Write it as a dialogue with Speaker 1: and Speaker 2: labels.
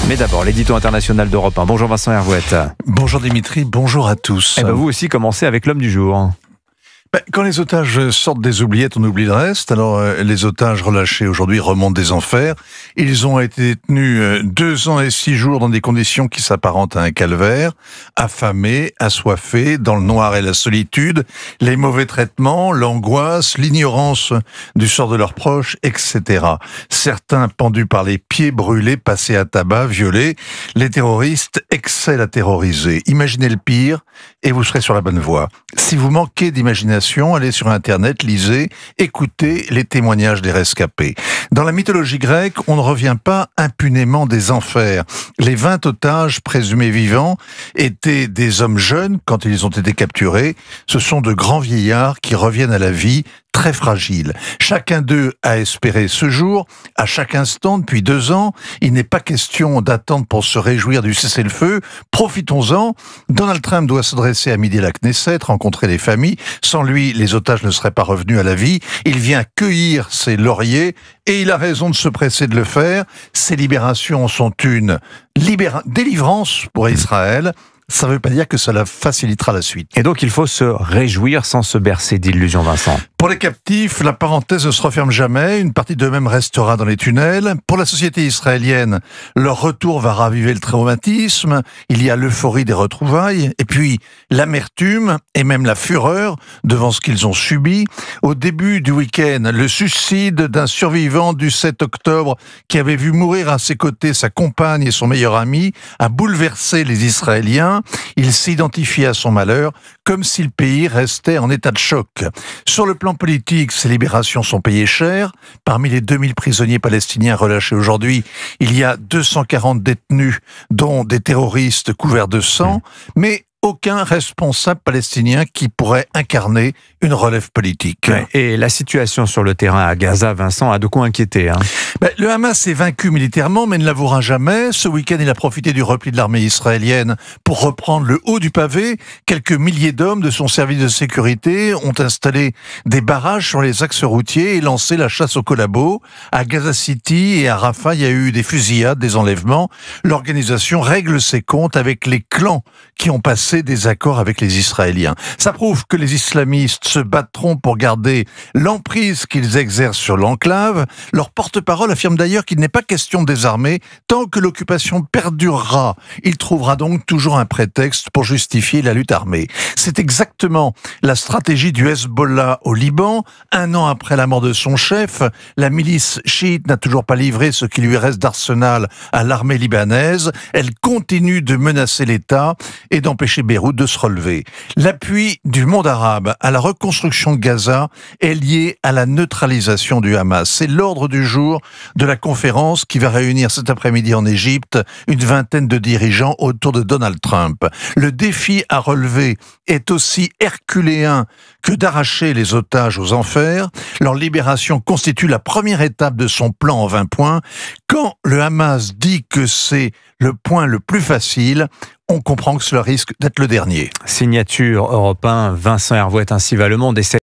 Speaker 1: Mais d'abord, l'édito international d'Europe 1. Bonjour Vincent Hervouette.
Speaker 2: Bonjour Dimitri, bonjour à tous.
Speaker 1: Vous aussi commencez avec l'homme du jour.
Speaker 2: Quand les otages sortent des oubliettes, on oublie le reste. Alors, les otages relâchés aujourd'hui remontent des enfers. Ils ont été détenus 2 ans et 6 jours dans des conditions qui s'apparentent à un calvaire, affamés, assoiffés, dans le noir et la solitude, les mauvais traitements, l'angoisse, l'ignorance du sort de leurs proches, etc. Certains pendus par les pieds, brûlés, passés à tabac, violés. Les terroristes excellent à terroriser. Imaginez le pire et vous serez sur la bonne voie. Si vous manquez d'imagination, allez sur Internet, lisez, écoutez les témoignages des rescapés. Dans la mythologie grecque, on ne revient pas impunément des enfers. Les 20 otages présumés vivants étaient des hommes jeunes quand ils ont été capturés. Ce sont de grands vieillards qui reviennent à la vie, très fragiles. Chacun d'eux a espéré ce jour. À chaque instant, depuis 2 ans, il n'est pas question d'attendre pour se réjouir du cessez-le-feu. Profitons-en. Donald Trump doit s'adresser à midi à la Knesset, rencontrer les familles. Sans lui, les otages ne seraient pas revenus à la vie. Il vient cueillir ses lauriers et il a raison de se presser de le faire. Ces libérations sont une délivrance pour Israël. Ça ne veut pas dire que cela facilitera la suite.
Speaker 1: Et donc il faut se réjouir sans se bercer d'illusions, Vincent.
Speaker 2: Pour les captifs, la parenthèse ne se referme jamais. Une partie d'eux-mêmes restera dans les tunnels. Pour la société israélienne, leur retour va raviver le traumatisme. Il y a l'euphorie des retrouvailles. Et puis, l'amertume et même la fureur devant ce qu'ils ont subi. Au début du week-end, le suicide d'un survivant du 7 octobre qui avait vu mourir à ses côtés sa compagne et son meilleur ami a bouleversé les Israéliens. Il s'identifie à son malheur comme si le pays restait en état de choc. Sur le plan politique, ces libérations sont payées cher. Parmi les 2000 prisonniers palestiniens relâchés aujourd'hui, il y a 240 détenus, dont des terroristes couverts de sang, mais aucun responsable palestinien qui pourrait incarner une relève politique.
Speaker 1: Ouais, et la situation sur le terrain à Gaza, Vincent, a de quoi inquiéter.
Speaker 2: Le Hamas est vaincu militairement, mais ne l'avouera jamais. Ce week-end, il a profité du repli de l'armée israélienne pour reprendre le haut du pavé. Quelques milliers d'hommes de son service de sécurité ont installé des barrages sur les axes routiers et lancé la chasse aux collabos. À Gaza City et à Rafah, il y a eu des fusillades, des enlèvements. L'organisation règle ses comptes avec les clans qui ont passé des accords avec les Israéliens. Ça prouve que les islamistes se battront pour garder l'emprise qu'ils exercent sur l'enclave. Leur porte-parole affirme d'ailleurs qu'il n'est pas question de désarmer tant que l'occupation perdurera. Il trouvera donc toujours un prétexte pour justifier la lutte armée. C'est exactement la stratégie du Hezbollah au Liban. 1 an après la mort de son chef, la milice chiite n'a toujours pas livré ce qui lui reste d'arsenal à l'armée libanaise. Elle continue de menacer l'État et d'empêcher Beyrouth de se relever. L'appui du monde arabe à la reconstruction de Gaza est lié à la neutralisation du Hamas. C'est l'ordre du jour de la conférence qui va réunir cet après-midi en Égypte une 20aine de dirigeants autour de Donald Trump. Le défi à relever est aussi herculéen que d'arracher les otages aux enfers. Leur libération constitue la première étape de son plan en 20 points. Quand le Hamas dit que c'est le point le plus facile, on comprend que cela risque d'être le dernier.
Speaker 1: Signature Europe 1, Vincent Hervouette, ainsi va le monde. Et